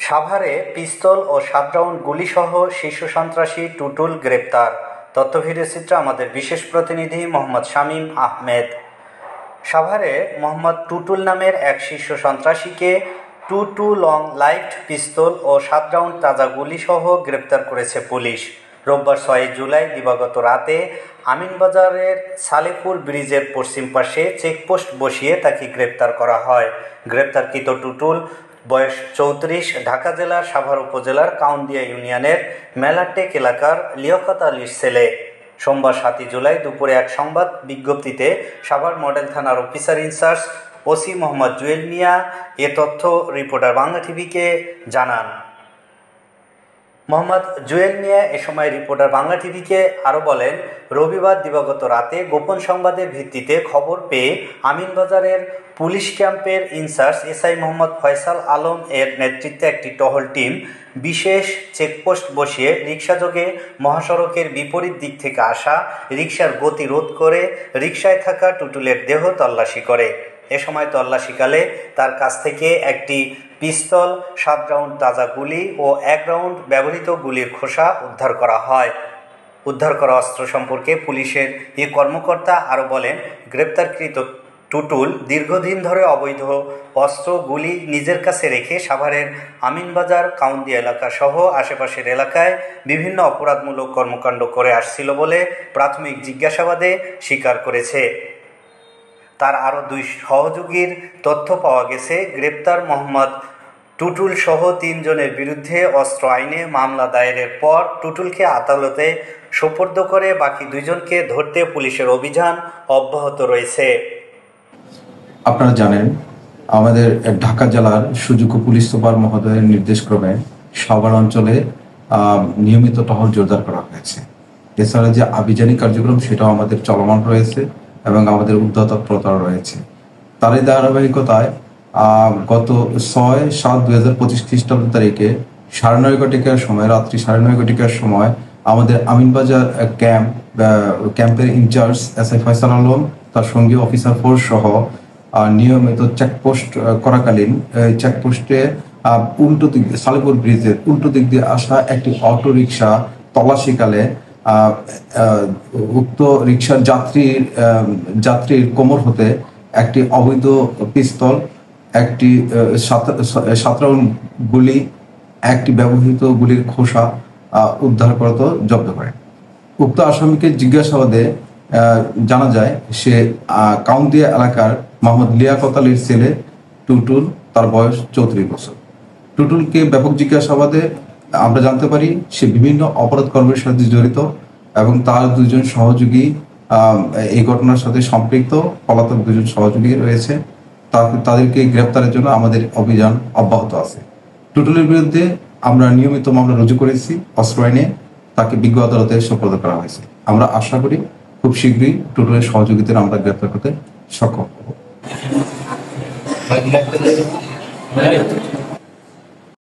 সাভারে পিস্তল ও ৭ রাউন্ড গুলিসহ শীর্ষ সন্ত্রাসী টুটুল গ্রেপ্তার। তথ্য ভিডিও চিত্র আমাদের বিশেষ প্রতিনিধি মোহাম্মদ শামীম আহমেদ। সাভারে মোহাম্মদ টুটুল নামের এক শীর্ষ সন্ত্রাসীকে 22 লং লাইভড পিস্তল ও ৭ রাউন্ড তাজা গুলিসহ গ্রেপ্তার করেছে পুলিশ। রোববার ৬ জুলাই দিবাগত রাতে আমিনবাজারের সালেপুর ব্রিজের পশ্চিম পাশে চেকপোস্ট বসিয়ে তাকে গ্রেপ্তার করা হয়। গ্রেপ্তারকৃত টুটুল, বয়স ৩৪, ঢাকা জেলার সাভার উপজেলার কাউন্দিয়া ইউনিয়নের মেলাটেক এলাকার লিয়াকত আলীর ছেলে। সোমবার ৭ জুলাই দুপুরে এক সংবাদ বিজ্ঞপ্তিতে সাভার মডেল থানার officer in-charge OC Mohammad Jewel Mia এ তথ্য রিপোর্টার বাংলা টিভিকে জানান। মোহাম্মদ জুয়েল মিয়া এ সময় রিপোর্টার বাংলা টিভিকে আরও বলেন, রবিবার দিবাগত রাতে গোপন সংবাদের ভিত্তিতে খবর পেয়ে আমিনবাজারের পুলিশ ক্যাম্পের ইনচার্জ এসআই মোহাম্মদ ফয়সাল আলম এর নেতৃত্বে একটি টহল টিম বিশেষ চেকপোস্ট বসিয়ে রিকশাযোগে মহাসড়কের বিপরীত দিক থেকে আসা রিকশার গতি রোধ করে রিকশায় থাকা টুটুলের দেহ তল্লাশি করে। এ সময় তল্লাশিকালে তার কাছ থেকে একটি পিস্তল, ৭ রাউন্ড তাজা গুলি ও ১ রাউন্ড ব্যবহৃত গুলির খোসা উদ্ধার করা হয়। উদ্ধার করা অস্ত্র সম্পর্কে পুলিশের এই কর্মকর্তা আরও বলেন, গ্রেপ্তারকৃত টুটুল দীর্ঘদিন ধরে অবৈধ অস্ত্র, গুলি নিজের কাছে রেখে সাভারের আমিনবাজার, কাউন্দিয়া এলাকা সহ আশেপাশের এলাকায় বিভিন্ন অপরাধমূলক কর্মকাণ্ড করে আসছিল বলে প্রাথমিক জিজ্ঞাসাবাদে স্বীকার করেছে। তার আরও ২ সহযোগীর তথ্য পাওয়া গেছে। গ্রেপ্তার মোহাম্মদ টুটুল সহ ৩ জনের বিরুদ্ধে অস্ত্র আইনে মামলা দায়েরের পর টুটুলকে আদালতে সোপর্দ করে বাকি ২ জনকে ধরতে পুলিশের অভিযান অব্যাহত রয়েছে। আপনারা জানেন, আমাদের ঢাকা জেলার সুযোগ্য পুলিশ সুপার মহোদয়ের নির্দেশক্রমে সাভার অঞ্চলে নিয়মিত টহল জোরদার করা হয়েছে। এছাড়া যে আভিযানিক কার্যক্রম সেটাও আমাদের চলমান রয়েছে এবং আমাদের উদ্যত তৎপরতা রয়েছে। তারই ধারাবাহিকতায় গত ৬/৭/২০২৫ খ্রিস্টাব্দ তারিখে ৯:৩০ ঘটিকার সময়, রাত্রি ৯:৩০ ঘটিকার সময় আমাদের আমিনবাজার ক্যাম্পের ইনচার্জ এসআই ফয়সাল আলম, তার সঙ্গী অফিসার ফোর্স সহ নিয়মিত চেকপোস্ট করাকালীন চেকপোস্টে উল্টো দিক দিয়ে, সালেপুর ব্রিজের উল্টো দিক দিয়ে আসা একটি অটো রিক্সা তল্লাশিকালে উক্ত রিক্সার যাত্রীর কোমর হতে একটি অবৈধ পিস্তল, একটি ৭ রাউন্ড গুলি, একটি ব্যবহৃত গুলির খোসা উদ্ধার করত জব্দ করে। উক্ত আসামিকে জিজ্ঞাসাবাদে জানা যায় সে কাউন্দিয়া এলাকার মোহাম্মদ লিয়াকত আলীর ছেলে টুটুল, তার বয়স ৩৪ বছর। টুটুলকে ব্যাপক জিজ্ঞাসাবাদে আমরা জানতে পারি সে বিভিন্ন অপরাধ কর্মের সাথে জড়িত এবং তার ২ জন সহযোগী এই ঘটনার সাথে সম্পৃক্ত, পলাতক ২ জন সহযোগী রয়েছে। তাদেরকে গ্রেপ্তারের জন্য আমাদের অভিযান অব্যাহত আছে। টুটুলের বিরুদ্ধে আমরা নিয়মিত মামলা রুজু করেছি অস্ত্র আইনে, তাকে বিজ্ঞ আদালতে সোপর্দ করা হয়েছে। আমরা আশা করি খুব শীঘ্রই টুটুলের সহযোগিতার আমরা গ্রেপ্তার করতে সক্ষম হব।